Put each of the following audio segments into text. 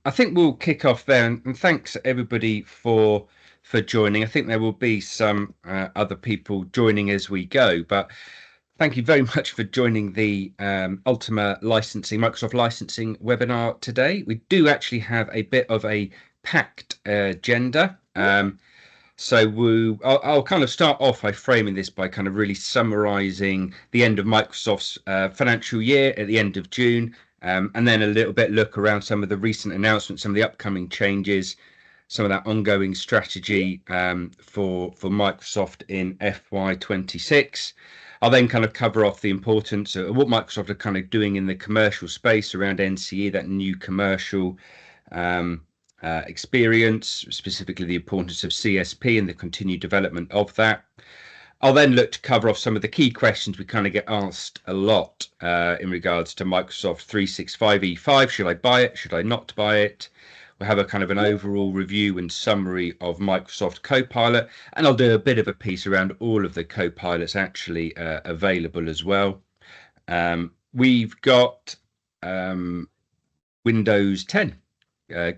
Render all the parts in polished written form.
I think we'll kick off there, and thanks everybody for joining. I think there will be some other people joining as we go, but thank you very much for joining the Ultima licensing, Microsoft licensing webinar today. We do actually have a bit of a packed agenda. I'll kind of start off by framing this by kind of really summarizing the end of Microsoft's financial year at the end of June, and then a little bit look around some of the recent announcements, some of the upcoming changes, some of that ongoing strategy for Microsoft in FY26. I'll then kind of cover off the importance of what Microsoft are kind of doing in the commercial space around NCE, that new commercial experience, specifically the importance of CSP and the continued development of that. I'll then look to cover off some of the key questions we kind of get asked a lot in regards to Microsoft 365 E5. Should I buy it? Should I not buy it? We'll have a kind of an overall review and summary of Microsoft Copilot, and I'll do a bit of a piece around all of the Copilots actually available as well. We've got Windows 10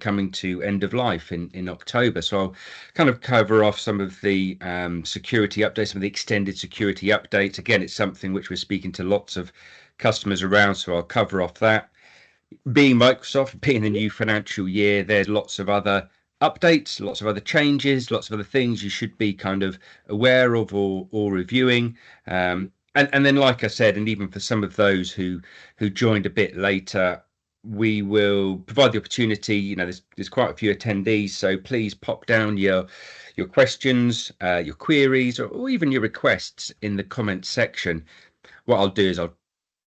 coming to end of life in October. So I'll kind of cover off some of the security updates, some of the extended security updates. Again, it's something which we're speaking to lots of customers around, so I'll cover off that. Being Microsoft, being the new financial year, there's lots of other updates, lots of other changes, lots of other things you should be kind of aware of or reviewing. And then, like I said, and even for some of those who joined a bit later, we will provide the opportunity. There's quite a few attendees, so please pop down your questions, your queries, or even your requests in the comments section. What I'll do is I'll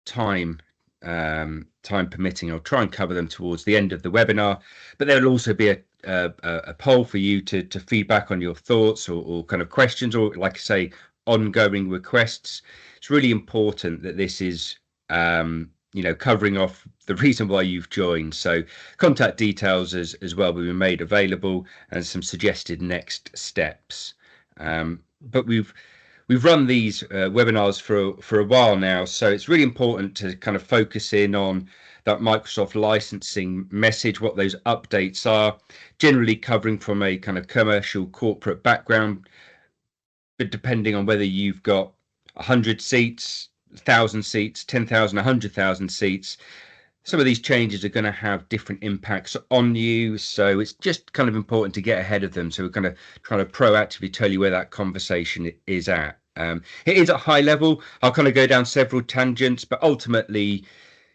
time permitting, I'll try and cover them towards the end of the webinar, but there will also be a poll for you to feedback on your thoughts or kind of questions, or like I say, ongoing requests. It's really important that this is covering off the reason why you've joined. So contact details as well will be made available, and some suggested next steps. But we've run these webinars for a while now, so it's really important to kind of focus in on that Microsoft licensing message, what those updates are, generally covering from a kind of commercial corporate background, but depending on whether you've got 100 seats, 1,000 seats, 10,000, 100,000 seats, some of these changes are going to have different impacts on you. So it's just kind of important to get ahead of them. So we're going to try to proactively tell you where that conversation is at. It is at high level. I'll kind of go down several tangents, but ultimately,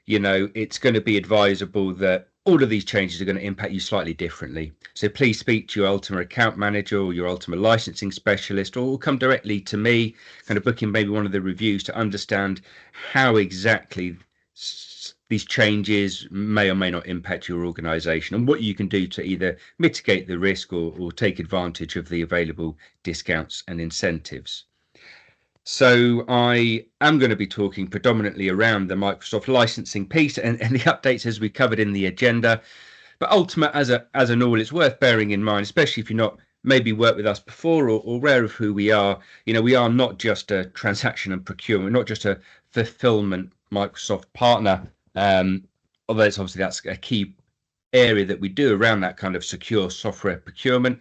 it's going to be advisable that all of these changes are going to impact you slightly differently. So please speak to your Ultima account manager or your Ultima licensing specialist, or come directly to me, kind of book in maybe one of the reviews to understand how exactly these changes may or may not impact your organization, and what you can do to either mitigate the risk or take advantage of the available discounts and incentives. So I am going to be talking predominantly around the Microsoft licensing piece and the updates as we covered in the agenda. But Ultima as an all, it's worth bearing in mind, especially if you're not maybe worked with us before or aware of who we are. We are not just a transaction and procurement, not just a fulfillment Microsoft partner. Although it's obviously that's a key area that we do around that kind of secure software procurement,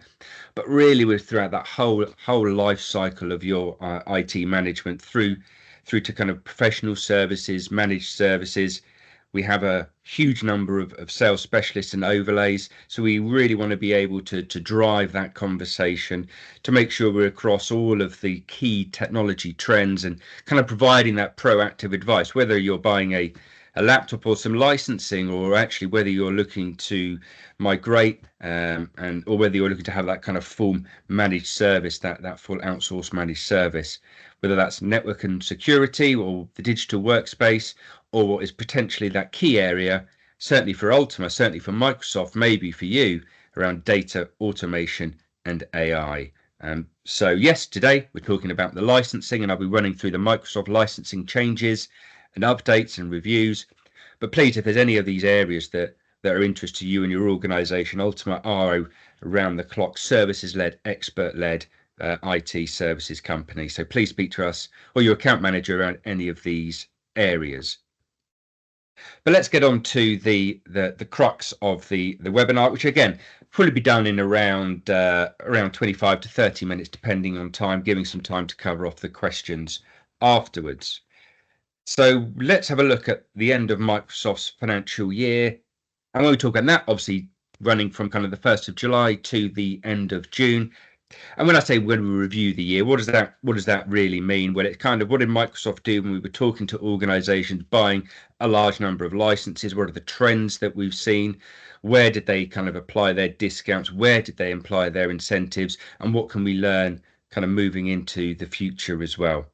but really we're throughout that whole life cycle of your IT management through to kind of professional services, managed services. We have a huge number of sales specialists and overlays, so we really want to be able to drive that conversation to make sure we're across all of the key technology trends and kind of providing that proactive advice, whether you're buying a laptop or some licensing, or actually whether you're looking to migrate or whether you're looking to have that kind of full managed service, that full outsourced managed service, whether that's network and security or the digital workspace, or what is potentially that key area, certainly for Ultima, certainly for Microsoft, maybe for you, around data automation and AI. So yes, today we're talking about the licensing, and I'll be running through the Microsoft licensing changes and updates and reviews. But please, if there's any of these areas that are of interest to you and your organization, Ultima are around the clock services-led, expert-led IT services company. So please speak to us or your account manager around any of these areas. But let's get on to the crux of the webinar, which again probably be done in around 25 to 30 minutes, depending on time, giving some time to cover off the questions afterwards. So let's have a look at the end of Microsoft's financial year. And when we talk about that, obviously running from kind of the 1st of July to the end of June. And when I say when we review the year, what does that really mean? Well, it's kind of what did Microsoft do when we were talking to organizations buying a large number of licenses? What are the trends that we've seen? Where did they kind of apply their discounts? Where did they apply their incentives? And what can we learn kind of moving into the future as well?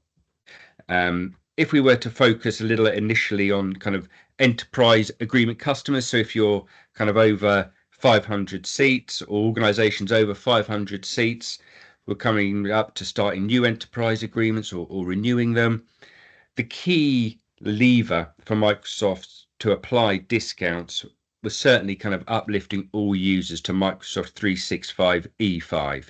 If we were to focus a little initially on kind of enterprise agreement customers, so if you're kind of over 500 seats or organizations over 500 seats, we're coming up to starting new enterprise agreements or renewing them. The key lever for Microsoft to apply discounts was certainly kind of uplifting all users to Microsoft 365 E5.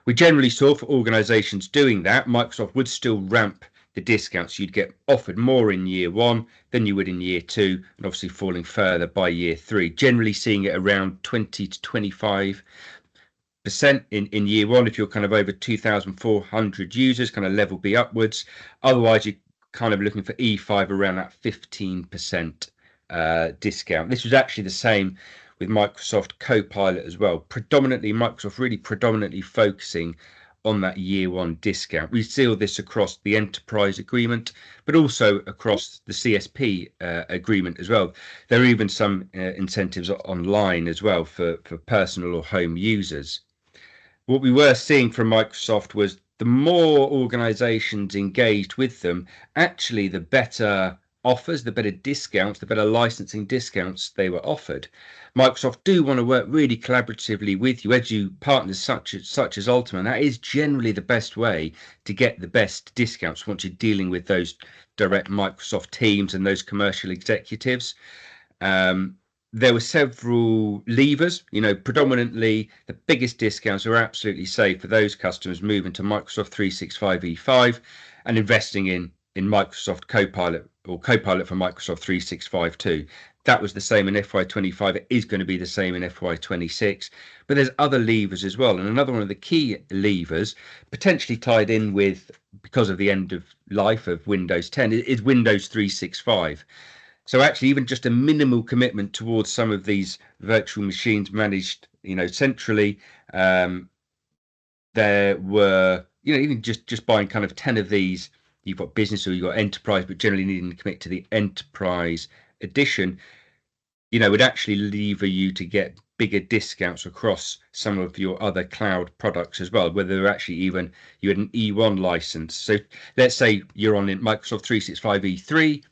We generally saw for organizations doing that, Microsoft would still ramp the discounts. You'd get offered more in year one than you would in year two, and obviously falling further by year three, generally seeing it around 20 to 25% in year one if you're kind of over 2,400 users, kind of level B upwards. Otherwise, you're kind of looking for E5 around that 15% discount. This was actually the same with Microsoft Copilot as well. Microsoft really predominantly focusing on that year one discount. We see all this across the enterprise agreement, but also across the CSP agreement as well. There are even some incentives online as well for personal or home users. What we were seeing from Microsoft was the more organizations engaged with them, actually the better offers, the better discounts, the better licensing discounts they were offered. Microsoft do want to work really collaboratively with you, edu partners such as Ultima, and that is generally the best way to get the best discounts once you're dealing with those direct Microsoft teams and those commercial executives. There were several levers, predominantly the biggest discounts are absolutely safe for those customers moving to Microsoft 365 E5 and investing in Microsoft Copilot or Copilot for Microsoft 365 too. That was the same in FY25. It is going to be the same in FY26. But there's other levers as well. And another one of the key levers, potentially tied in with because of the end of life of Windows 10, is Windows 365. So actually, even just a minimal commitment towards some of these virtual machines managed, centrally, there were, even just buying kind of 10 of these. You've got business or you've got enterprise, but generally needing to commit to the enterprise edition, would actually lever you to get bigger discounts across some of your other cloud products as well, whether actually even you had an E1 license. So let's say you're on Microsoft 365 E3,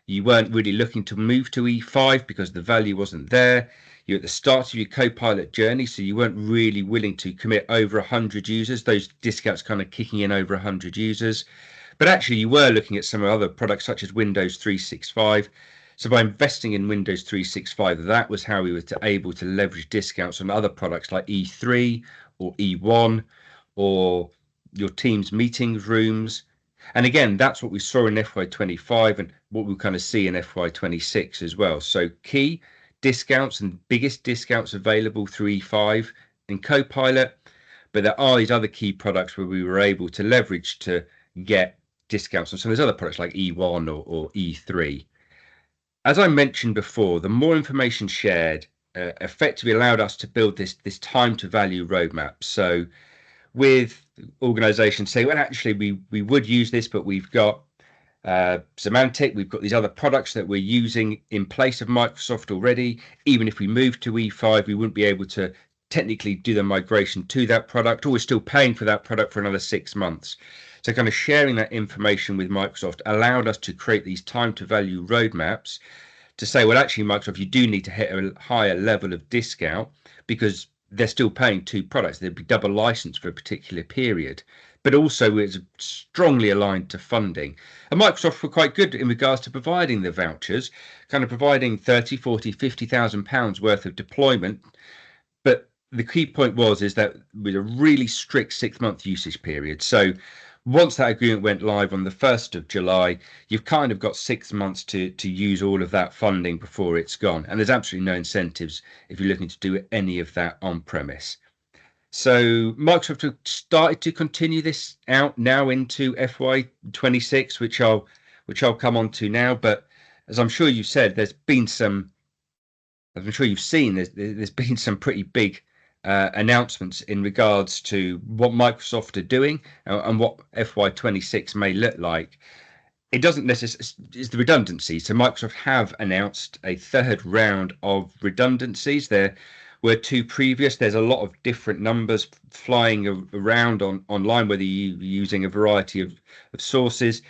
you weren't really looking to move to E5 because the value wasn't there. You're at the start of your Copilot journey, so you weren't really willing to commit over 100 users, those discounts kind of kicking in over 100 users. But actually, you were looking at some other products such as Windows 365. So by investing in Windows 365, that was how we were able to leverage discounts on other products like E3 or E1 or your Teams meetings rooms. And again, that's what we saw in FY25 and what we'll kind of see in FY26 as well. So key discounts and biggest discounts available through E5 and Copilot. But there are these other key products where we were able to leverage to get discounts on some of those other products like E1 or E3. As I mentioned before, the more information shared effectively allowed us to build this time to value roadmap. So with organizations say, well, actually, we would use this, but we've got Semantic, we've got these other products that we're using in place of Microsoft already. Even if we move to E5, we wouldn't be able to technically do the migration to that product, or we're still paying for that product for another 6 months. So kind of sharing that information with Microsoft allowed us to create these time to value roadmaps to say, well, actually, Microsoft, you do need to hit a higher level of discount because they're still paying two products. There'd be double license for a particular period, but also it's strongly aligned to funding. And Microsoft were quite good in regards to providing the vouchers, kind of providing 30, 40, 50,000 pounds worth of deployment. But the key point is that with a really strict 6-month usage period. So Once that agreement went live on the 1st of July, you've kind of got 6 months to use all of that funding before it's gone. And there's absolutely no incentives if you're looking to do any of that on premise. So Microsoft have started to continue this out now into FY26, which I'll come on to now. But as I'm sure you've said, I'm sure you've seen there's been some pretty big announcements in regards to what Microsoft are doing and what FY26 may look like. It doesn't necessarily, it's the redundancy. So Microsoft have announced a third round of redundancies. There were two previous. There's a lot of different numbers flying around online, whether you're using a variety of sources.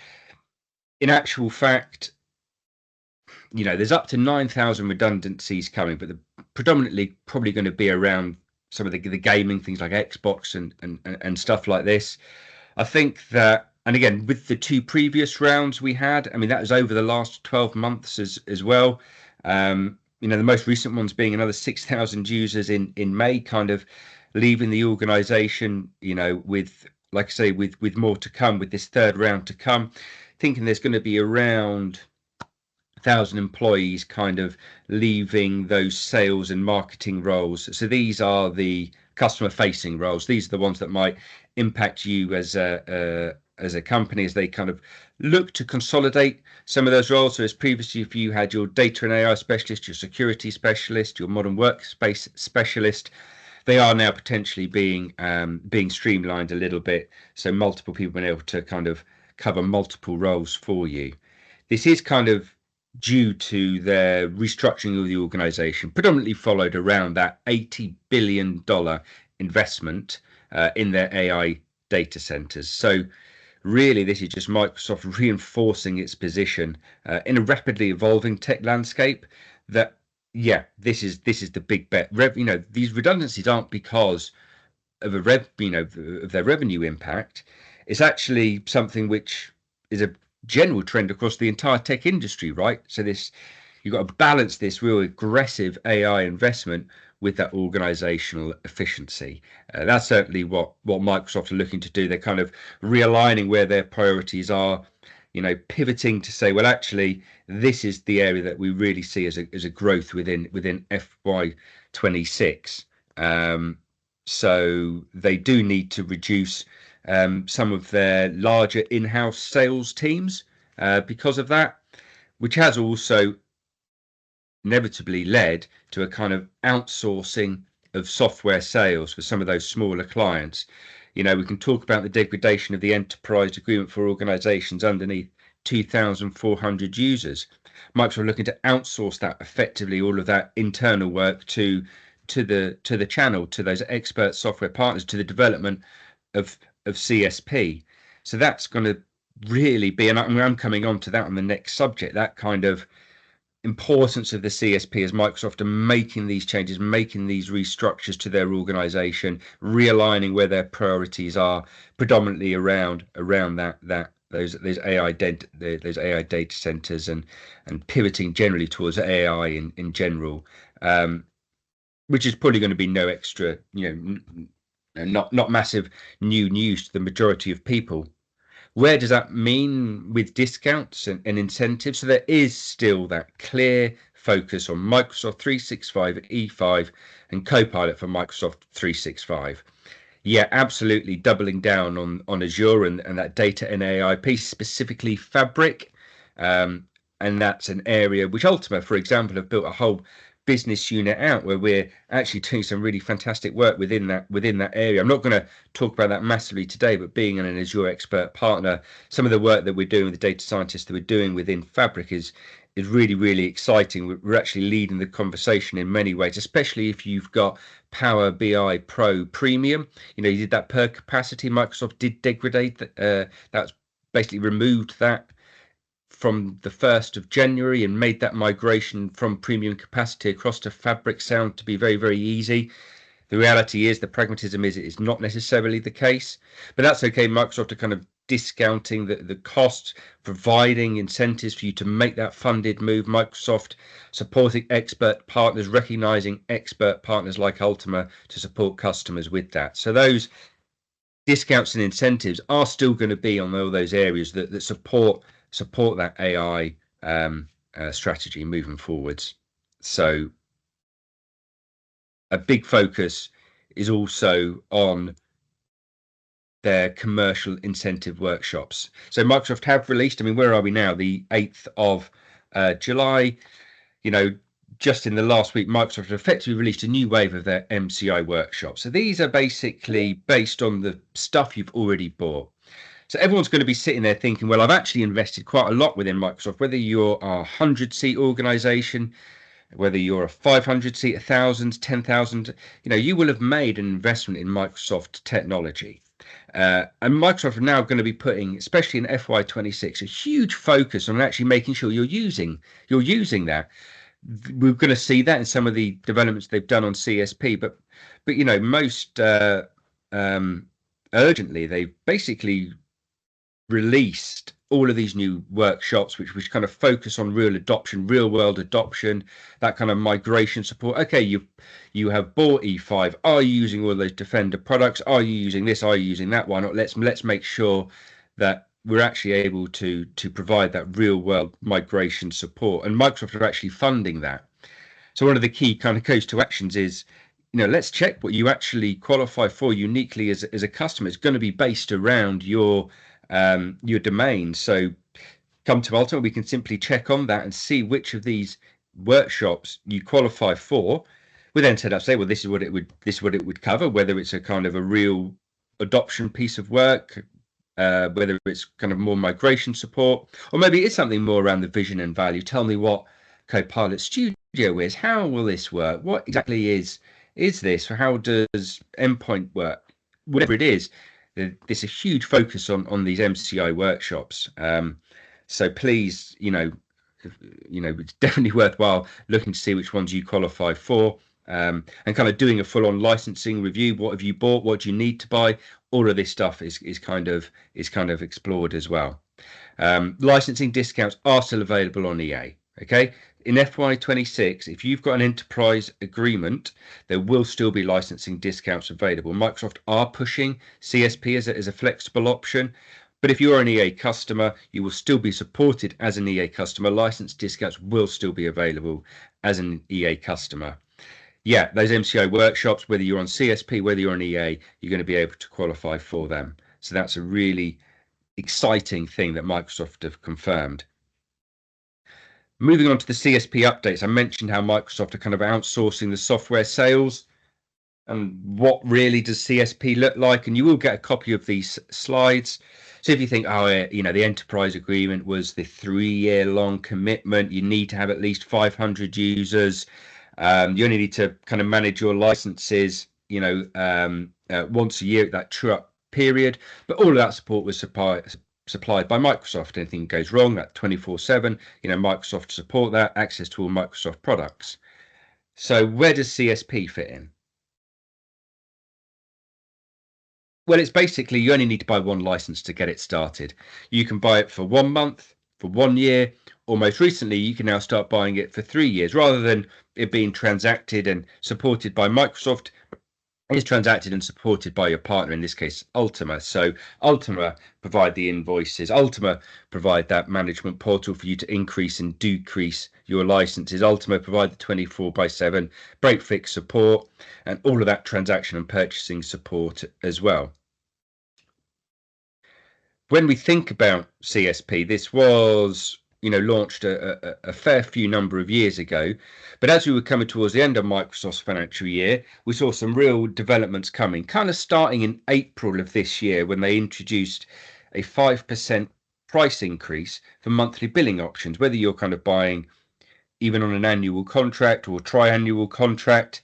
In actual fact, there's up to 9,000 redundancies coming, but they're predominantly probably going to be around some of the gaming things like Xbox and stuff like this. I think that, and again, with the two previous rounds we had, I mean, that was over the last 12 months as well. The most recent ones being another 6,000 users in May, kind of leaving the organization, with, like I say, with more to come, with this third round to come, thinking there's going to be around 1,000 employees kind of leaving those sales and marketing roles. So these are the customer facing roles. These are the ones that might impact you as a company as they kind of look to consolidate some of those roles. So as previously, if you had your data and AI specialist, your security specialist, your modern workspace specialist, they are now potentially being streamlined a little bit. So multiple people being able to kind of cover multiple roles for you. This is kind of due to their restructuring of the organization, predominantly followed around that $80 billion investment in their AI data centers. So really, this is just Microsoft reinforcing its position in a rapidly evolving tech landscape. That, yeah, this is the big bet. These redundancies aren't because of of their revenue impact. It's actually something which is a general trend across the entire tech industry, right? So you've got to balance this real aggressive AI investment with that organizational efficiency. That's certainly what Microsoft are looking to do. They're kind of realigning where their priorities are, pivoting to say, well, actually, this is the area that we really see as a growth within FY26. So they do need to reduce some of their larger in-house sales teams because of that, which has also inevitably led to a kind of outsourcing of software sales for some of those smaller clients. We can talk about the degradation of the enterprise agreement for organizations underneath 2,400 users. Microsoft looking to outsource that effectively, all of that internal work to the channel, to those expert software partners, to the development of CSP. So that's going to really be, and I'm coming on to that on the next subject, that kind of importance of the CSP as Microsoft are making these changes, making these restructures to their organization, realigning where their priorities are, predominantly around those AI data centers and pivoting generally towards AI in general, which is probably going to be no extra, not massive new news to the majority of people. Where does that mean with discounts and incentives? So there is still that clear focus on Microsoft 365 E5 and Copilot for Microsoft 365. Yeah, absolutely doubling down on Azure and that data and AI piece, specifically Fabric. And that's an area which Ultima, for example, have built a whole business unit out where we're actually doing some really fantastic work within that area. I'm not going to talk about that massively today, but being an Azure expert partner, some of the work that we're doing with the data scientists that we're doing within Fabric is really, really exciting. We're actually leading the conversation in many ways, especially if you've got Power BI Pro Premium. You did that per capacity. Microsoft did degrade that. That's basically removed that from the 1st of January and made that migration from premium capacity across to Fabric sound to be very, very easy. The reality is, the pragmatism is, it is not necessarily the case, but that's okay. Microsoft are kind of discounting the cost, providing incentives for you to make that funded move. Microsoft supporting expert partners, recognizing expert partners like Ultima to support customers with that. So those discounts and incentives are still going to be on all those areas that support that AI strategy moving forwards. So a big focus is also on their commercial incentive workshops. So Microsoft have released, I mean, where are we now? The 8th of July. Just in the last week, Microsoft effectively released a new wave of their MCI workshops. So these are basically based on the stuff you've already bought. So everyone's going to be sitting there thinking, well, I've actually invested quite a lot within Microsoft, whether you're a 100-seat organization, whether you're a 500-seat, 1,000, 10,000, you will have made an investment in Microsoft technology. And Microsoft are now going to be putting, especially in FY26, a huge focus on actually making sure you're using that. We're going to see that in some of the developments they've done on CSP, but most urgently, they've basically released all of these new workshops which kind of focus on real world adoption, that kind of migration support. Okay, you have bought E5, are you using all those Defender products, are you using this, are you using that one? Let's make sure that we're actually able to provide that real world migration support, and Microsoft are actually funding that. So one of the key kind of goes to actions is, let's check what you actually qualify for uniquely as a customer. It's going to be based around your domain. So come to Ultima, we can simply check on that and see which of these workshops you qualify for. We then set up, say, well, this is what it would cover, whether it's a kind of a real adoption piece of work, whether it's kind of more migration support, or maybe it's something more around the vision and value. Tell me what Copilot Studio is. How will this work? What exactly is this? How does endpoint work? Whatever it is, there's a huge focus on these MCI workshops. So please, it's definitely worthwhile looking to see which ones you qualify for, and kind of doing a full-on licensing review. What have you bought? What do you need to buy? All of this stuff is kind of explored as well. Licensing discounts are still available on EA. Okay, in FY26, if you've got an enterprise agreement, there will still be licensing discounts available. Microsoft are pushing CSP as a flexible option, but if you're an EA customer, you will still be supported as an EA customer. License discounts will still be available as an EA customer. Yeah, those MCI workshops, whether you're on CSP, whether you're on EA, you're going to be able to qualify for them. So that's a really exciting thing that Microsoft have confirmed. Moving on to the CSP updates, I mentioned how Microsoft are kind of outsourcing the software sales, and what really does CSP look like? And you will get a copy of these slides. So if you think, the enterprise agreement was the 3-year-long commitment, you need to have at least 500 users. You only need to kind of manage your licenses, once a year at that true-up period. But all of that support was supplied by Microsoft. Anything goes wrong, that 24/7, Microsoft support that, access to all Microsoft products. So where does CSP fit in? Well, it's basically you only need to buy one license to get it started. You can buy it for 1 month, for 1 year, or most recently, you can now start buying it for 3 years, rather than it being transacted and supported by Microsoft. Is transacted and supported by your partner, in this case Ultima. So Ultima provide the invoices, Ultima provide that management portal for you to increase and decrease your licenses, Ultima provide the 24/7 break fix support and all of that transaction and purchasing support as well. When we think about CSP, this was launched a fair few number of years ago. But as we were coming towards the end of Microsoft's financial year, we saw some real developments coming, kind of starting in April of this year, when they introduced a 5% price increase for monthly billing options, whether you're kind of buying even on an annual contract or triannual contract.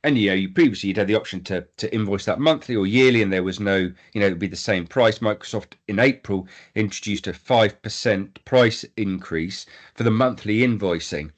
And you previously you'd had the option to invoice that monthly or yearly, and there was no, it would be the same price. Microsoft in April introduced a 5% price increase for the monthly invoicing.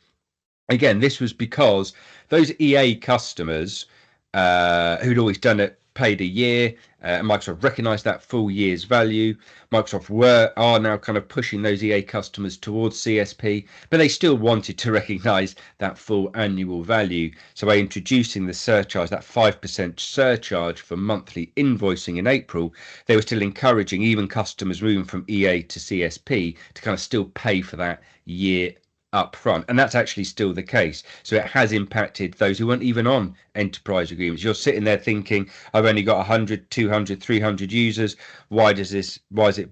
Again, this was because those EA customers who'd always done it paid a year. Microsoft recognised that full year's value. Microsoft are now kind of pushing those EA customers towards CSP, but they still wanted to recognise that full annual value. So by introducing the surcharge, that 5% surcharge for monthly invoicing in April, they were still encouraging even customers moving from EA to CSP to kind of still pay for that year up front, and that's actually still the case. So it has impacted those who weren't even on enterprise agreements. You're sitting there thinking, I've only got 100, 200, 300 users. Why does it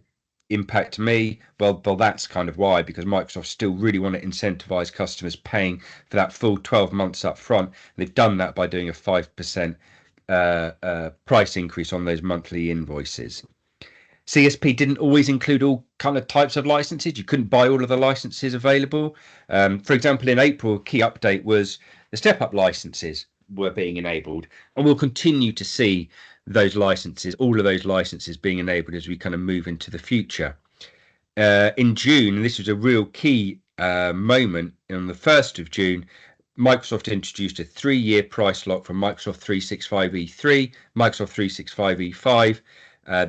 impact me? Well, that's kind of why, because Microsoft still really want to incentivize customers paying for that full 12 months up front. They've done that by doing a 5% price increase on those monthly invoices. CSP didn't always include all kind of types of licenses. You couldn't buy all of the licenses available. For example, in April, a key update was the step-up licenses were being enabled, and we'll continue to see those licenses, all of those licenses being enabled as we kind of move into the future. In June, and this was a real key moment, on the 1st of June, Microsoft introduced a 3-year price lock for Microsoft 365 E3, Microsoft 365 E5.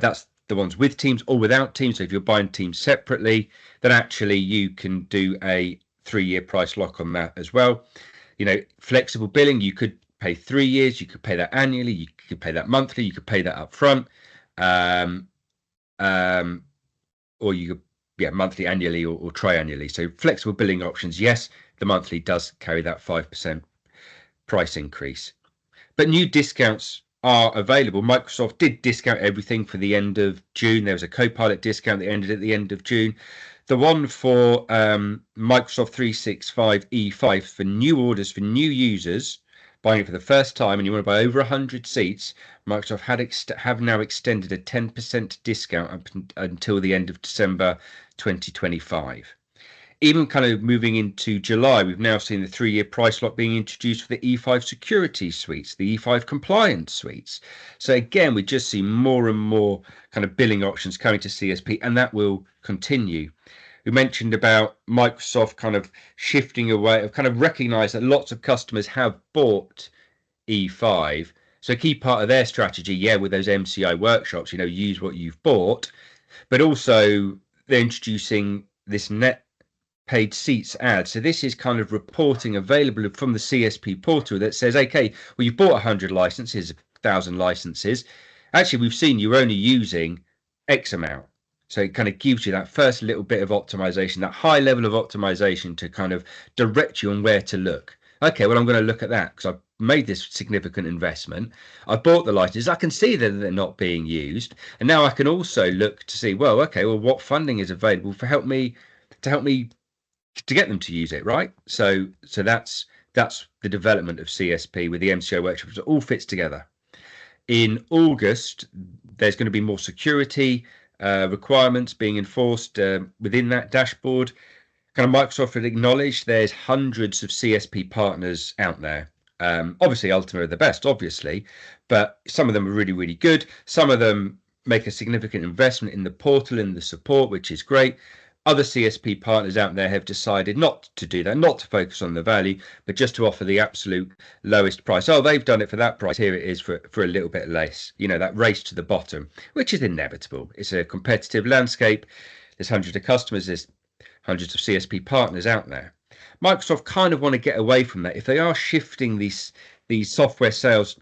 That's the ones with Teams or without Teams. So if you're buying Teams separately, then actually you can do a 3-year price lock on that as well. You know, flexible billing, you could pay 3 years, you could pay that annually, you could pay that monthly, you could pay that up front, or you could, monthly, annually, or triannually. So flexible billing options, yes, the monthly does carry that 5% price increase. But new discounts are available. Microsoft did discount everything for the end of June. There was a Copilot discount that ended at the end of June. The one for Microsoft 365 E5 for new orders, for new users buying it for the first time, and you want to buy over 100 seats, Microsoft have now extended a 10% discount up until the end of December 2025. Even kind of moving into July, we've now seen the 3-year price lock being introduced for the E5 security suites, the E5 compliance suites. So again, we just see more and more kind of billing options coming to CSP, and that will continue. We mentioned about Microsoft kind of shifting away, of kind of recognize that lots of customers have bought E5. So a key part of their strategy, with those MCI workshops, use what you've bought, but also they're introducing this net paid seats ad. So this is kind of reporting available from the CSP portal that says, okay, well, you've bought 100 licenses, 1,000 licenses. Actually, we've seen you're only using X amount. So it kind of gives you that first little bit of optimization, that high level of optimization to kind of direct you on where to look. Okay, well, I'm going to look at that because I've made this significant investment. I've bought the licenses. I can see that they're not being used. And now I can also look to see, well, okay, well, what funding is available to help me to get them to use it, right? So that's the development of CSP with the MCO workshops. It all fits together. In August, there's going to be more security requirements being enforced within that dashboard. Kind of Microsoft had acknowledged there's hundreds of CSP partners out there. Obviously, Ultima are the best, obviously, but some of them are really, really good. Some of them make a significant investment in the portal and the support, which is great. Other CSP partners out there have decided not to do that, not to focus on the value, but just to offer the absolute lowest price. Oh, they've done it for that price. Here it is for a little bit less. That race to the bottom, which is inevitable. It's a competitive landscape. There's hundreds of customers. There's hundreds of CSP partners out there. Microsoft kind of want to get away from that. If they are shifting these software sales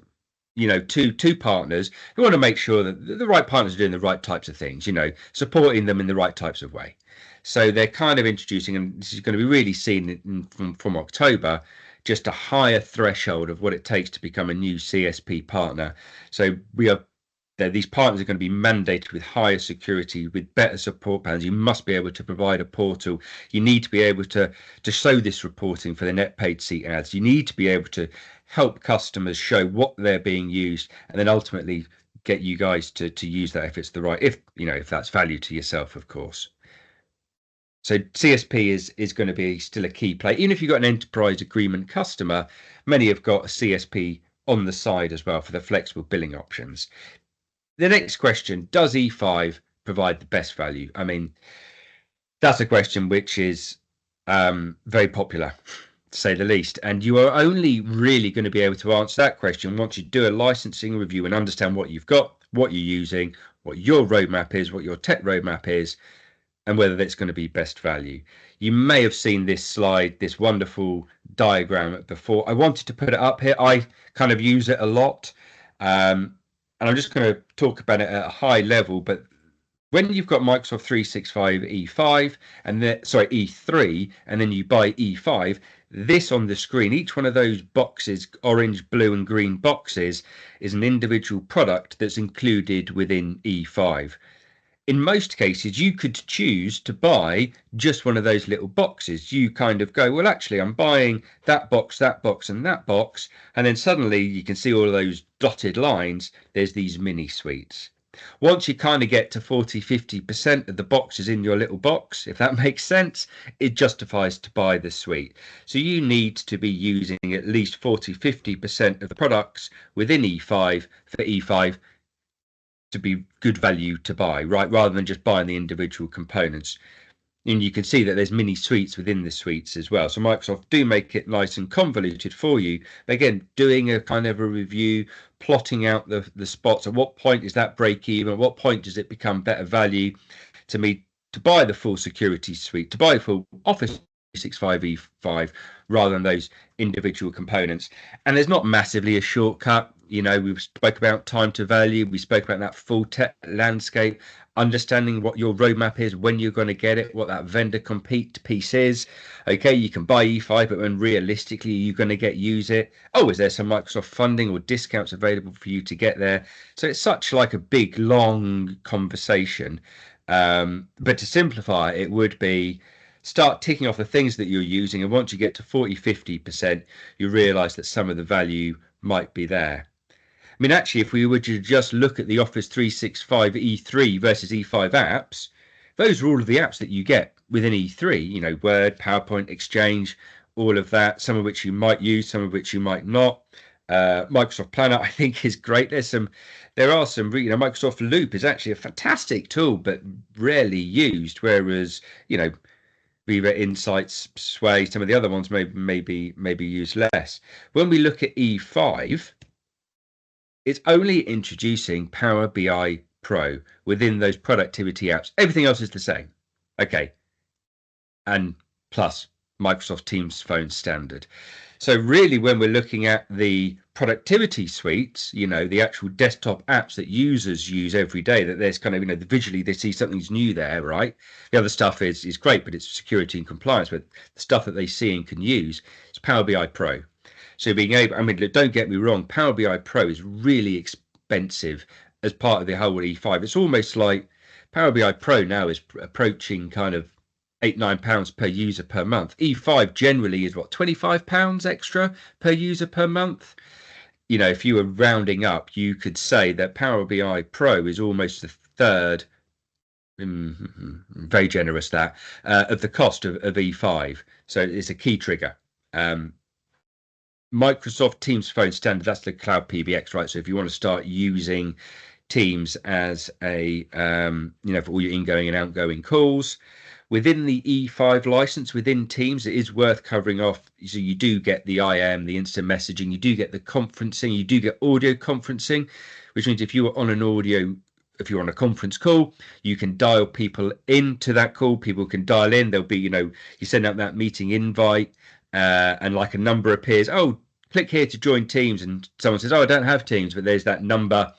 to partners, we want to make sure that the right partners are doing the right types of things, supporting them in the right types of way. So they're kind of introducing, and this is going to be really seen from October, just a higher threshold of what it takes to become a new CSP partner. So these partners are going to be mandated with higher security, with better support plans. You must be able to provide a portal. You need to be able to show this reporting for the net paid seat ads. You need to be able to help customers show what they're being used, and then ultimately get you guys to use that if it's the right, if that's value to yourself, of course. So CSP is going to be still a key play. Even if you've got an enterprise agreement customer, many have got a CSP on the side as well for the flexible billing options. The next question, does E5 provide the best value? I mean, that's a question which is very popular. to say the least. And you are only really going to be able to answer that question once you do a licensing review and understand what you've got, what you're using, what your roadmap is, what your tech roadmap is, and whether that's going to be best value. You may have seen this slide, this wonderful diagram before. I wanted to put it up here. I kind of use it a lot. And I'm just going to talk about it at a high level, but when you've got Microsoft 365 E5 and E3, and then you buy E5, this on the screen, each one of those boxes, orange, blue, and green boxes, is an individual product that's included within E5. In most cases, you could choose to buy just one of those little boxes. You kind of go, well, actually, I'm buying that box, and that box. And then suddenly you can see all of those dotted lines. There's these mini suites. Once you kind of get to 40-50% of the boxes in your little box, if that makes sense, it justifies to buy the suite. So you need to be using at least 40-50% of the products within E5 for E5 to be good value to buy, right? Rather than just buying the individual components. And you can see that there's mini suites within the suites as well. So Microsoft do make it nice and convoluted for you. But again, doing a kind of a review, plotting out the spots. At what point is that break even? At what point does it become better value to me to buy the full security suite, to buy full Office 365 E5 rather than those individual components? And there's not massively a shortcut. You know, we spoke about time to value. We spoke about that full tech landscape, understanding what your roadmap is, when you're going to get it, what that vendor compete piece is. Okay, you can buy E5, but when realistically you're going to use it. Oh, is there some Microsoft funding or discounts available for you to get there? So it's such like a big, long conversation. But to simplify, it would be start ticking off the things that you're using. And once you get to 40-50%, you realize that some of the value might be there. I mean, actually, if we were to just look at the Office 365 E3 versus E5 apps, those are all of the apps that you get within E3, you know, Word, PowerPoint, Exchange, all of that, some of which you might use, some of which you might not. Microsoft Planner, I think, is great. There are some, you know, Microsoft Loop is actually a fantastic tool, but rarely used, whereas, you know, Viva Insights, Sway, some of the other ones maybe used less. When we look at E5, it's only introducing Power BI Pro within those productivity apps. Everything else is the same. Okay. And plus Microsoft Teams Phone Standard. So really, when we're looking at the productivity suites, you know, the actual desktop apps that users use every day, that there's kind of, you know, visually they see something's new there, right? The other stuff is great, but it's security and compliance. But the stuff that they see and can use is Power BI Pro. So being able, I mean, don't get me wrong, Power BI Pro is really expensive as part of the whole E5. It's almost like Power BI Pro now is approaching kind of £8-9 per user per month. E5 generally is what, £25 extra per user per month. You know, if you were rounding up, you could say that Power BI Pro is almost a third, very generous that, of the cost of E5. So it's a key trigger. Microsoft Teams Phone Standard, that's the cloud PBX, right? So if you want to start using Teams as a, you know, for all your ingoing and outgoing calls, within the E5 license, within Teams, it is worth covering off. So you do get the IM, the instant messaging, you do get the conferencing, you do get audio conferencing, which means if you are on an audio, if you're on a conference call, you can dial people into that call. People can dial in. There'll be, you know, you send out that meeting invite, and like a number appears. Oh, click here to join Teams, and someone says, "Oh, I don't have Teams," but there's that number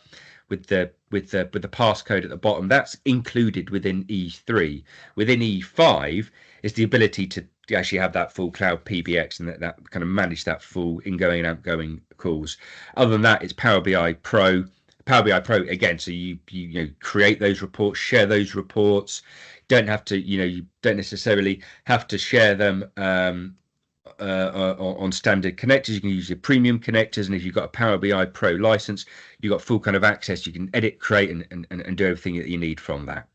with the passcode at the bottom. That's included within E3. Within E5 is the ability to actually have that full cloud PBX and that kind of manage that full ingoing and outgoing calls. Other than that, it's Power BI Pro. Power BI Pro again, so you know, create those reports, share those reports. Don't have to, you know, you don't necessarily have to share them on standard connectors. You can use your premium connectors, and if you've got a Power BI Pro license, you've got full kind of access. You can edit, create, and do everything that you need from that.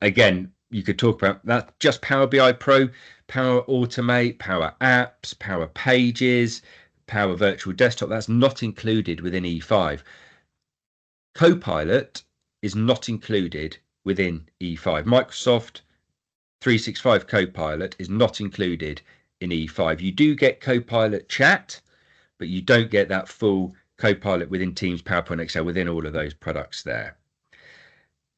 Again, you could talk about that, just Power BI Pro, Power Automate, Power Apps, Power Pages, Power Virtual Desktop. That's not included within E5. Copilot is not included within E5. Microsoft 365 Copilot is not included in E5. You do get Copilot chat, but you don't get that full Copilot within Teams, PowerPoint, Excel, within all of those products there.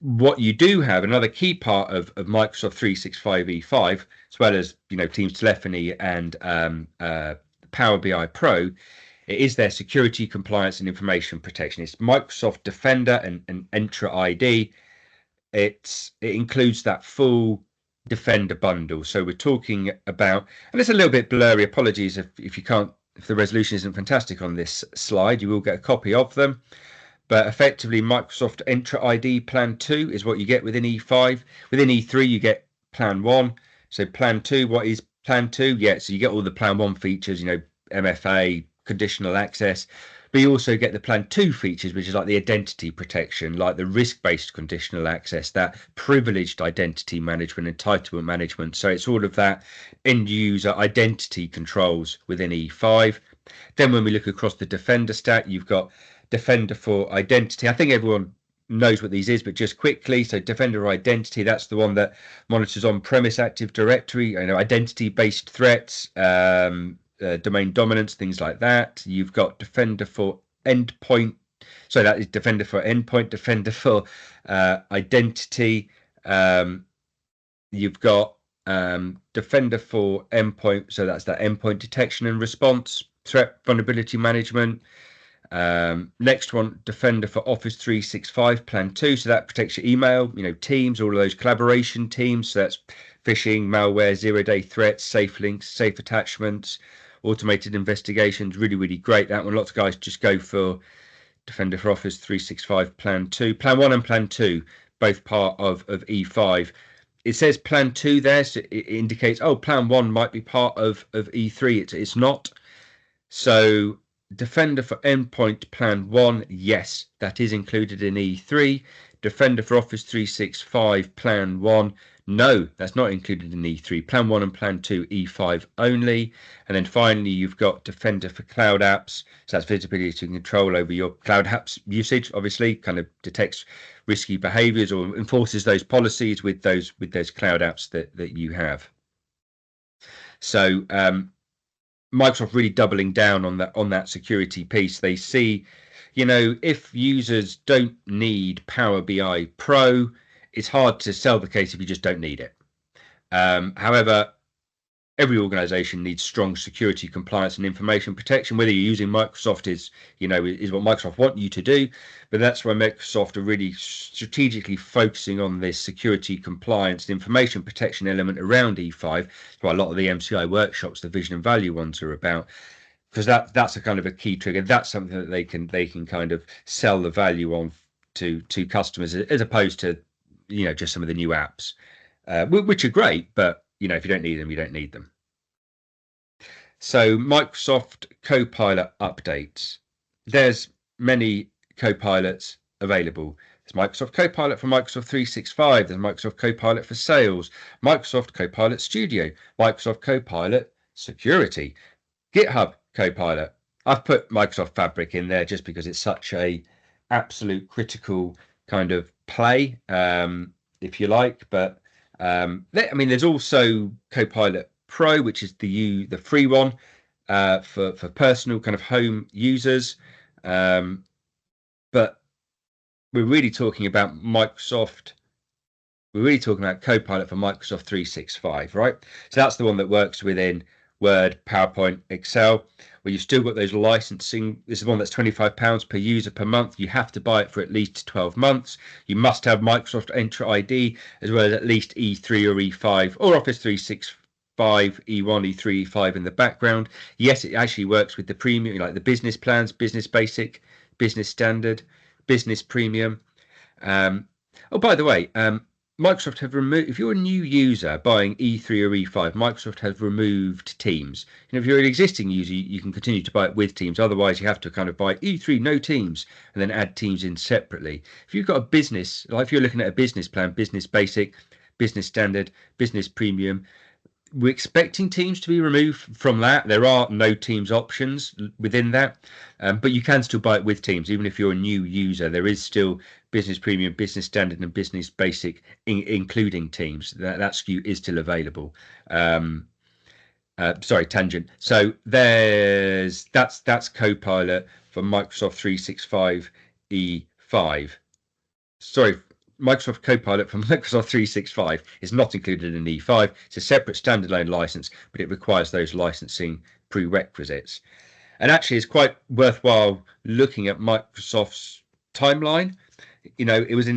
What you do have, another key part of Microsoft 365 E5, as well as Teams telephony and Power BI Pro, it is their security, compliance, and information protection. It's Microsoft Defender and Entra ID. It includes that full Defender bundle. So we're talking about, and it's a little bit blurry. Apologies if the resolution isn't fantastic on this slide. You will get a copy of them. But effectively, Microsoft Entra ID Plan 2 is what you get within E5. Within E3, you get Plan 1. So Plan 2, what is Plan 2? Yeah, so you get all the Plan 1 features, MFA, conditional access. But you also get the Plan 2 features, which is like the identity protection, like the risk-based conditional access, that privileged identity management, entitlement management. So it's all of that end-user identity controls within E5. Then when we look across the Defender stack, you've got Defender for Identity. I think everyone knows what these is, but just quickly, so Defender for Identity, that's the one that monitors on-premise Active Directory, identity-based threats, domain dominance, things like that. You've got Defender for Endpoint, so that is Defender for Endpoint, Defender for Identity. You've got Defender for Endpoint, so that's that endpoint detection and response, threat vulnerability management. Next one, Defender for Office 365 Plan 2, so that protects your email, Teams, all of those collaboration teams. So that's phishing, malware, zero-day threats, safe links, safe attachments, automated investigations. Really, really great, that one. Lots of guys just go for Defender for Office 365 Plan 2. Plan 1 and Plan 2, both part of E5. It says Plan 2 there, so it indicates, Plan 1 might be part of E3. It's not. So Defender for Endpoint Plan 1, yes, that is included in E3. Defender for Office 365 Plan 1, no, that's not included in E3. Plan 1 and Plan 2, E5 only. And then finally, you've got Defender for Cloud Apps. So that's visibility and control over your cloud apps usage, obviously, kind of detects risky behaviors or enforces those policies with those cloud apps that you have. So Microsoft really doubling down on that security piece. They see, if users don't need Power BI Pro, it's hard to sell the case if you just don't need it. However, every organization needs strong security, compliance, and information protection. Whether you're using Microsoft is what Microsoft want you to do, but that's why Microsoft are really strategically focusing on this security, compliance, and information protection element around E5. That's why a lot of the MCI workshops, the vision and value ones, are about, because that's a kind of a key trigger. That's something that they can kind of sell the value on to customers, as opposed to just some of the new apps, which are great, but if you don't need them, you don't need them. So Microsoft Copilot updates. There's many Copilots available. There's Microsoft Copilot for Microsoft 365. There's Microsoft Copilot for Sales, Microsoft Copilot Studio, Microsoft Copilot Security, GitHub Copilot. I've put Microsoft Fabric in there just because it's such a absolute critical kind of play, if you like. But there's also Copilot Pro, which is the free one for personal kind of home users. But we're really talking about Microsoft. We're really talking about Copilot for Microsoft 365, right? So that's the one that works within Word, PowerPoint, Excel, where you've still got those licensing. This is one that's £25 per user per month. You have to buy it for at least 12 months. You must have Microsoft Entra ID, as well as at least E3 or E5 or Office 365, E1, E3, E5 in the background. Yes, it actually works with the premium, like the business plans, business basic, business standard, business premium. By the way, Microsoft have removed, if you're a new user buying E3 or E5, Microsoft has removed Teams. If you're an existing user, you can continue to buy it with Teams. Otherwise, you have to kind of buy E3, no Teams, and then add Teams in separately. If you've got a business, like if you're looking at a business plan, business basic, business standard, business premium, we're expecting Teams to be removed from that. There are no Teams options within that, but you can still buy it with Teams. Even if you're a new user, there is still business premium, business standard, and business basic, including Teams. That SKU is still available. Sorry, tangent. So that's Copilot for Microsoft 365 E5. Sorry, Microsoft Copilot for Microsoft 365 is not included in E5. It's a separate standalone license, but it requires those licensing prerequisites. And actually, it's quite worthwhile looking at Microsoft's timeline. It was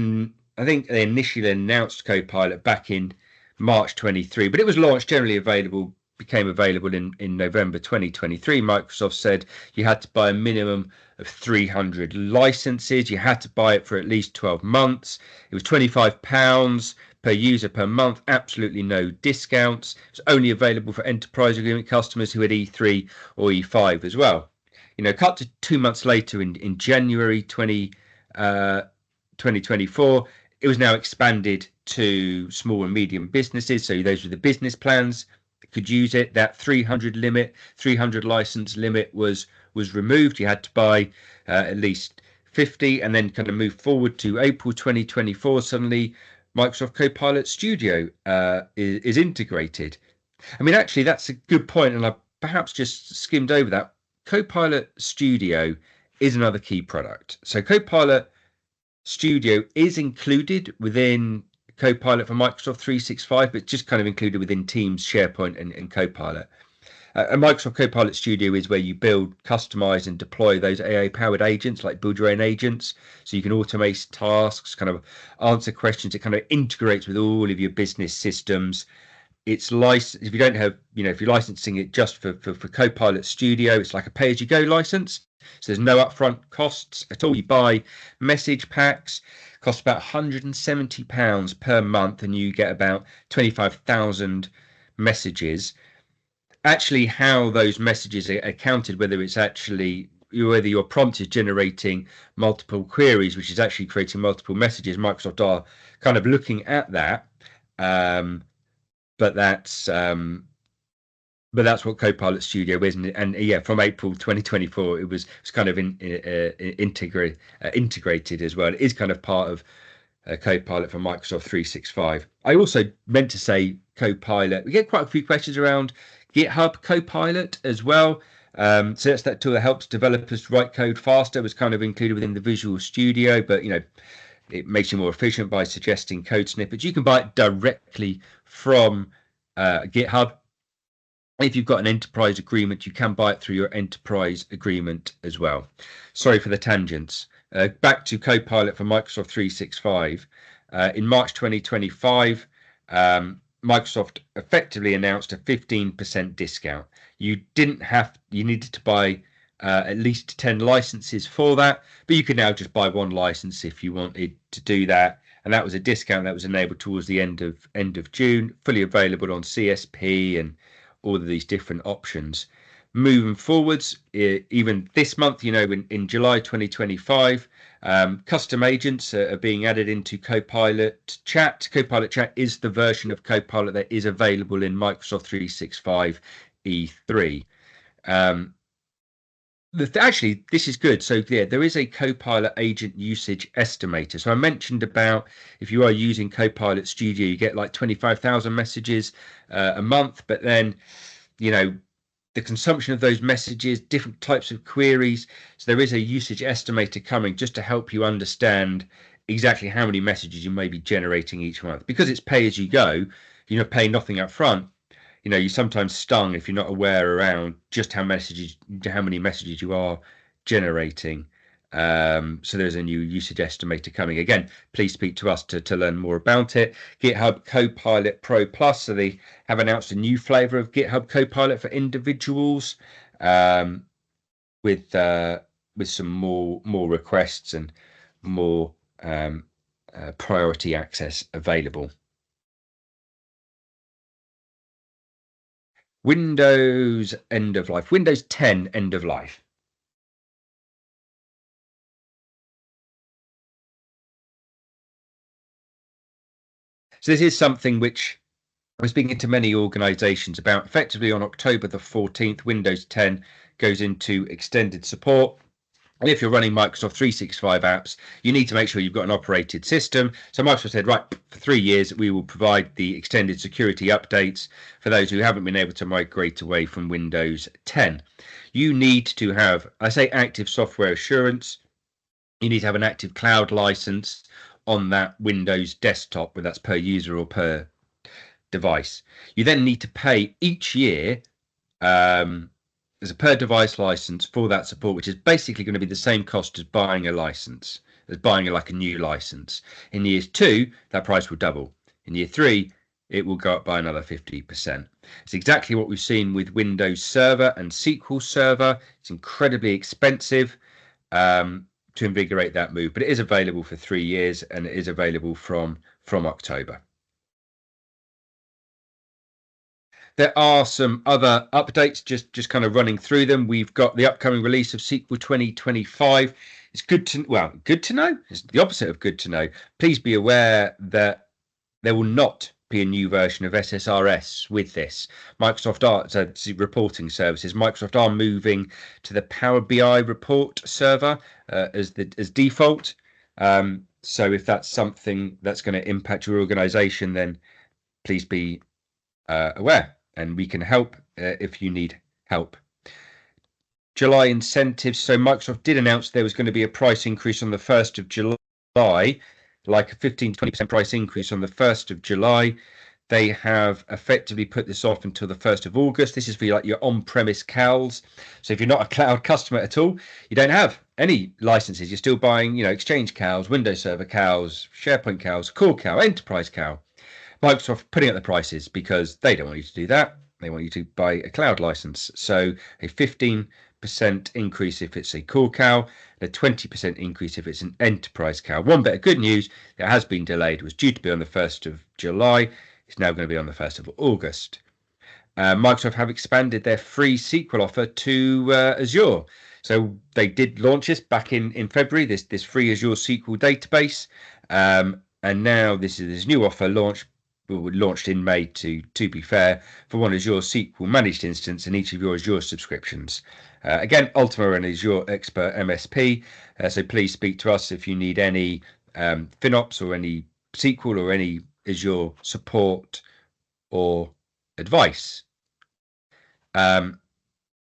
I think they initially announced Copilot back in March 23, but it was launched became available in November 2023. Microsoft said you had to buy a minimum of 300 licenses. You had to buy it for at least 12 months. It was £25 per user per month, absolutely no discounts. It's only available for enterprise agreement customers who had E3 or E5 as well. Cut to 2 months later in January 2024, it was now expanded to small and medium businesses. So those were the business plans that could use it. That 300 license limit was removed. You had to buy at least 50, and then kind of move forward to April 2024. Suddenly, Microsoft Copilot Studio is integrated. I mean, actually, that's a good point, and I perhaps just skimmed over that. Copilot Studio is another key product. So Copilot Studio is included within Copilot for Microsoft 365, but just kind of included within Teams, SharePoint, and Copilot. And Microsoft Copilot Studio is where you build, customize, and deploy those AI-powered agents, like build your own agents, so you can automate tasks, kind of answer questions. It kind of integrates with all of your business systems. It's licensed. If you don't have, if you're licensing it just for Copilot Studio, it's like a pay-as-you-go license. So there's no upfront costs at all. You buy message packs, cost about £170 per month, and you get about 25,000 messages. Actually, how those messages are counted, whether your prompt is generating multiple queries, which is actually creating multiple messages, Microsoft are kind of looking at that. But that's what Copilot Studio is, and yeah, from April 2024, it was kind of integrated as well. It is kind of part of Copilot for Microsoft 365. I also meant to say Copilot. We get quite a few questions around GitHub Copilot as well. So that's that tool that helps developers write code faster. It was kind of included within the Visual Studio, but it makes you more efficient by suggesting code snippets. You can buy it directly from GitHub. If you've got an enterprise agreement, you can buy it through your enterprise agreement as well. Sorry for the tangents. Back to Copilot for Microsoft 365. In March 2025, Microsoft effectively announced a 15% discount. You needed to buy at least 10 licenses for that, but you can now just buy one license if you wanted to do that. And that was a discount that was enabled towards the end of June, fully available on CSP and all of these different options. Moving forwards, even this month, in July 2025, custom agents are being added into Copilot Chat. Copilot Chat is the version of Copilot that is available in Microsoft 365 E3. Actually, this is good. So yeah, there is a Copilot agent usage estimator. So I mentioned about if you are using Copilot Studio, you get like 25,000 messages a month, but then, the consumption of those messages, different types of queries. So there is a usage estimator coming just to help you understand exactly how many messages you may be generating each month. Because it's pay as you go, you're paying nothing up front. You're sometimes stung if you're not aware around just how many messages you are generating. So there's a new usage estimator coming. Again, please speak to us to learn more about it. GitHub Copilot Pro Plus. So they have announced a new flavor of GitHub Copilot for individuals, with some more requests and more priority access available. Windows end of life. Windows 10 end of life. So this is something which I was speaking to many organizations about. Effectively on October the 14th, Windows 10 goes into extended support. And if you're running Microsoft 365 apps, you need to make sure you've got an operated system. So Microsoft said, right, for 3 years, we will provide the extended security updates for those who haven't been able to migrate away from Windows 10. You need to have, I say, active software assurance. You need to have an active cloud license on that Windows desktop, whether that's per user or per device. You then need to pay each year there's a per device license for that support, which is basically going to be the same cost as buying a license, as buying like a new license. In years 2, that price will double. In year 3, it will go up by another 50%. It's exactly what we've seen with Windows Server and SQL Server. It's incredibly expensive to invigorate that move, but it is available for 3 years, and it is available from October. There are some other updates, just kind of running through them. We've got the upcoming release of SQL 2025. It's good to know. It's the opposite of good to know. Please be aware that there will not be a new version of SSRS with this. Microsoft reporting services. Microsoft are moving to the Power BI report server as default. So if that's something that's going to impact your organization, then please be aware, and we can help if you need help. July incentives. So Microsoft did announce there was going to be a price increase on the 1st of July, like a 15-20% price increase on the 1st of July. They have effectively put this off until the 1st of August. This is for like your on-premise CALs. So if you're not a cloud customer at all, you don't have any licenses. You're still buying, Exchange CALs, Windows Server CALs, SharePoint CALs, Core CAL, Enterprise CAL. Microsoft putting up the prices because they don't want you to do that. They want you to buy a cloud license. So a 15% increase if it's a core CAL, and a 20% increase if it's an enterprise CAL. One bit of good news, it has been delayed. It was due to be on the 1st of July. It's now going to be on the 1st of August. Microsoft have expanded their free SQL offer to Azure. So they did launch this back in February, this free Azure SQL database. And now this is this new offer launched in May, to be fair, for one Azure SQL managed instance in each of your Azure subscriptions. Again, Ultima and Azure Expert MSP. So please speak to us if you need any FinOps or any SQL or any Azure support or advice.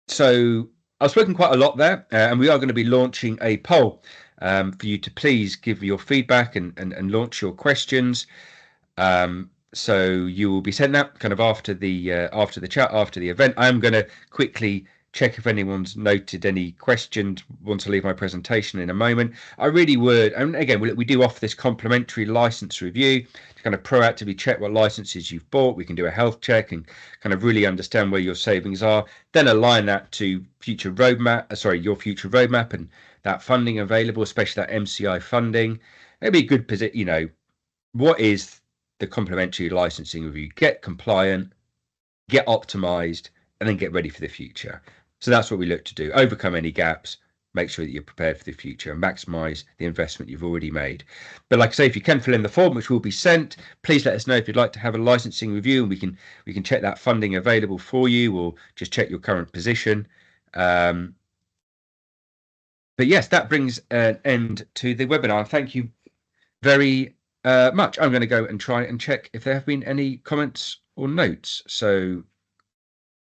So I've spoken quite a lot there, and we are going to be launching a poll for you to please give your feedback and launch your questions. So you will be sent that kind of after the chat, after the event. I'm going to quickly check if anyone's noted any questions once I leave my presentation in a moment. I really would, and again, we do offer this complimentary license review to kind of proactively check what licenses you've bought. We can do a health check and kind of really understand where your savings are, then align that to your future roadmap and that funding available, especially that MCI funding. It'd be a good what is the complimentary licensing review? Get compliant, get optimized, and then get ready for the future. So that's what we look to do. Overcome any gaps, make sure that you're prepared for the future, and maximize the investment you've already made. But like I say, if you can fill in the form, which will be sent, please let us know if you'd like to have a licensing review, and we can check that funding available for you, or just check your current position. But yes, that brings an end to the webinar. Thank you very much. I'm going to go and try and check if there have been any comments or notes. So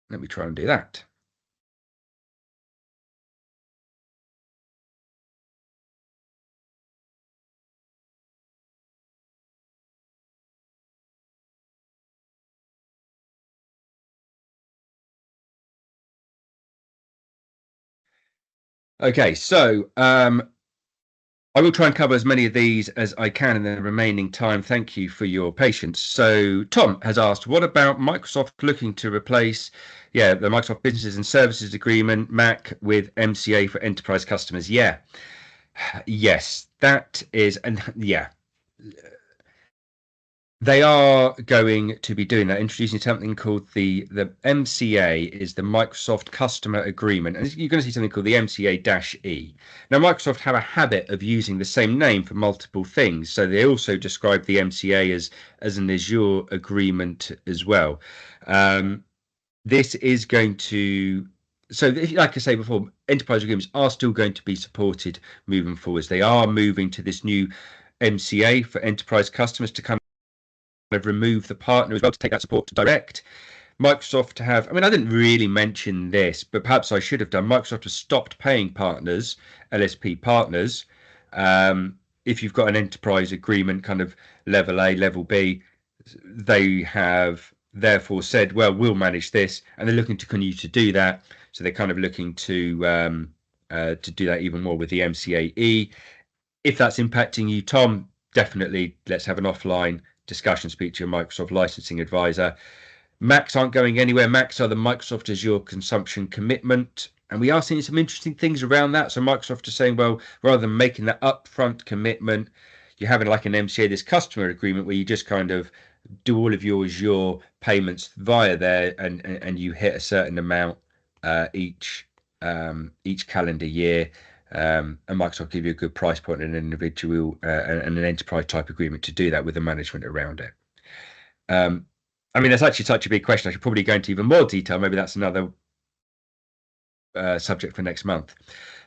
let me try and do that. Okay, so I will try and cover as many of these as I can in the remaining time. Thank you for your patience. So Tom has asked, what about Microsoft looking to replace the Microsoft Businesses and Services Agreement, MAC, with MCA for enterprise customers? Yeah. Yes, that is, and yeah. They are going to be doing that, introducing something called the MCA, is the Microsoft Customer Agreement. And you're going to see something called the MCA-E. Now, Microsoft have a habit of using the same name for multiple things. So they also describe the MCA as an Azure agreement as well. This is going to So like I say before, enterprise agreements are still going to be supported moving forwards. They are moving to this new MCA for enterprise customers to kind of remove the partner as well to take that support to direct. Microsoft to have, I mean, I didn't really mention this, but perhaps I should have done. Microsoft has stopped paying partners, LSP partners, if you've got an enterprise agreement, kind of level A, level B. They have therefore said, well, we'll manage this, and they're looking to continue to do that. So they're kind of looking to do that even more with the MCAE. If that's impacting you, Tom, definitely let's have an offline discussion. Speak to your Microsoft licensing advisor. Macs aren't going anywhere. Macs are the Microsoft Azure consumption commitment. And we are seeing some interesting things around that. So Microsoft is saying, well, rather than making that upfront commitment, you're having like an MCA, this customer agreement where you just kind of do all of your Azure payments via there, and you hit a certain amount each calendar year. And Microsoft give you a good price point and an individual and an enterprise type agreement to do that with the management around it. I mean, that's actually such a big question. I should probably go into even more detail. Maybe that's another subject for next month.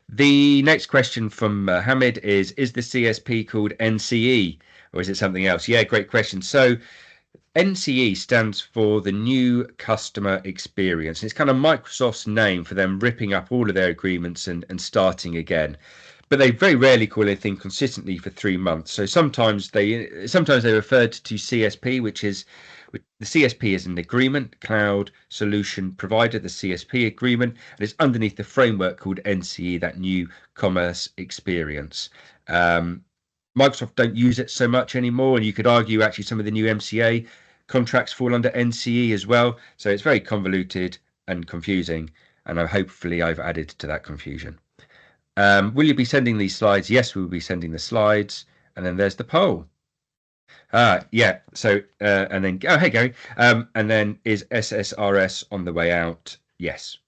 The next question from Hamid is the CSP called NCE or is it something else? Yeah, great question. So NCE stands for the New Customer Experience. It's kind of Microsoft's name for them ripping up all of their agreements and starting again. But they very rarely call anything consistently for 3 months. So sometimes they referred to CSP, which is the CSP is an agreement, cloud solution provider, the CSP agreement, and it's underneath the framework called NCE, that New Commerce Experience. Microsoft don't use it so much anymore, and you could argue actually some of the new MCA contracts fall under NCE as well. So it's very convoluted and confusing, and hopefully I've added to that confusion. Will you be sending these slides? Yes, we will be sending the slides, and then there's the poll. Yeah. So and then hey Gary, and then is SSRS on the way out? Yes.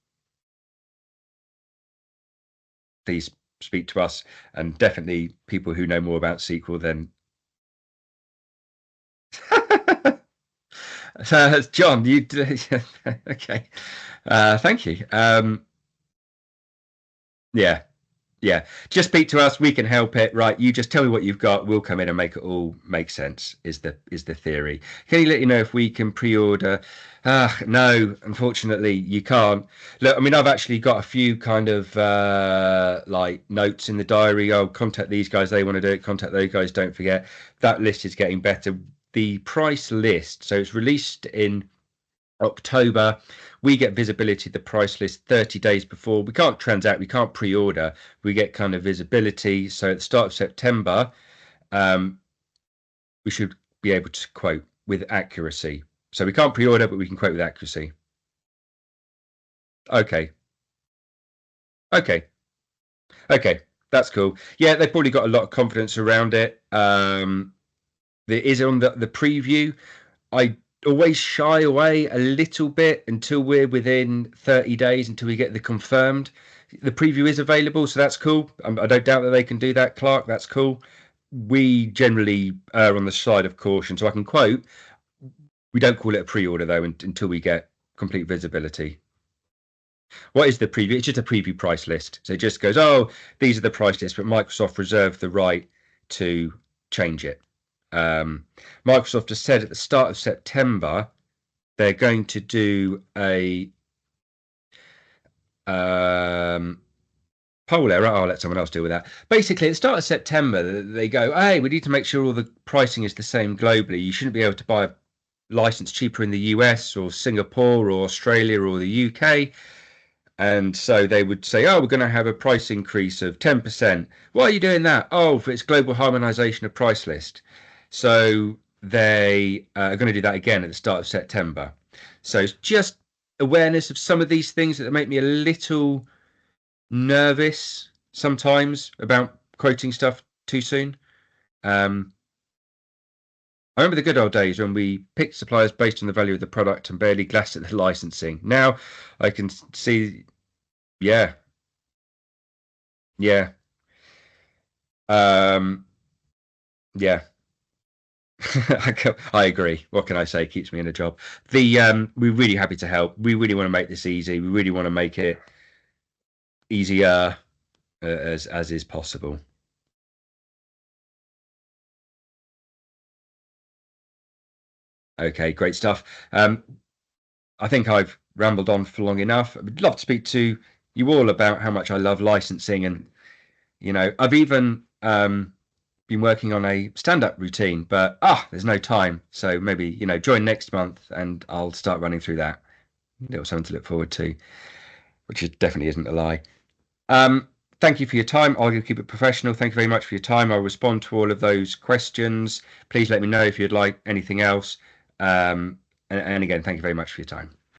Please speak to us, and definitely people who know more about SQL than. So John, you okay? Thank you. Yeah. Yeah, just speak to us. We can help it. Right, you just tell me what you've got. We'll come in and make it all make sense. Is the theory? Can you let you know if we can pre-order? No, unfortunately, you can't. Look, I mean, I've actually got a few kind of like notes in the diary. Oh, contact these guys. They want to do it. Contact those guys. Don't forget. That list is getting better. The price list. So it's released in October. We get visibility of the price list 30 days before. We can't transact, we can't pre-order. We get kind of visibility. So at the start of September, we should be able to quote with accuracy. So we can't pre-order, but we can quote with accuracy. Okay. Okay. Okay. That's cool. Yeah, they've probably got a lot of confidence around it. There is on the preview. I always shy away a little bit until we're within 30 days until we get the confirmed. The preview is available, so that's cool. I don't doubt that they can do that, Clark. That's cool. We generally err on the side of caution, so I can quote. We don't call it a pre-order though until we get complete visibility. What is the preview? It's just a preview price list. So it just goes, oh, these are the price lists, but Microsoft reserved the right to change it. Microsoft has said at the start of September they're going to do a poll error. I'll let someone else deal with that. Basically, at the start of September, they go, hey, we need to make sure all the pricing is the same globally. You shouldn't be able to buy a license cheaper in the US or Singapore or Australia or the UK. And so they would say, oh, we're going to have a price increase of 10%. Why are you doing that? Oh, for its global harmonization of price list. So they are going to do that again at the start of September. So it's just awareness of some of these things that make me a little nervous sometimes about quoting stuff too soon. I remember the good old days when we picked suppliers based on the value of the product and barely glassed at the licensing. Now I can see, yeah, yeah, yeah. I agree. What can I say? Keeps me in a job. We're really happy to help. We really want to make this easy. We really want to make it easier as is possible. Okay, great stuff. I think I've rambled on for long enough. I'd love to speak to you all about how much I love licensing, and I've even been working on a stand-up routine, but there's no time. So maybe join next month, and I'll start running through that. Little something to look forward to, which definitely isn't a lie. Um, Thank you for your time. I'll keep it professional. Thank you very much for your time. I'll respond to all of those questions. Please let me know if you'd like anything else. And again, thank you very much for your time.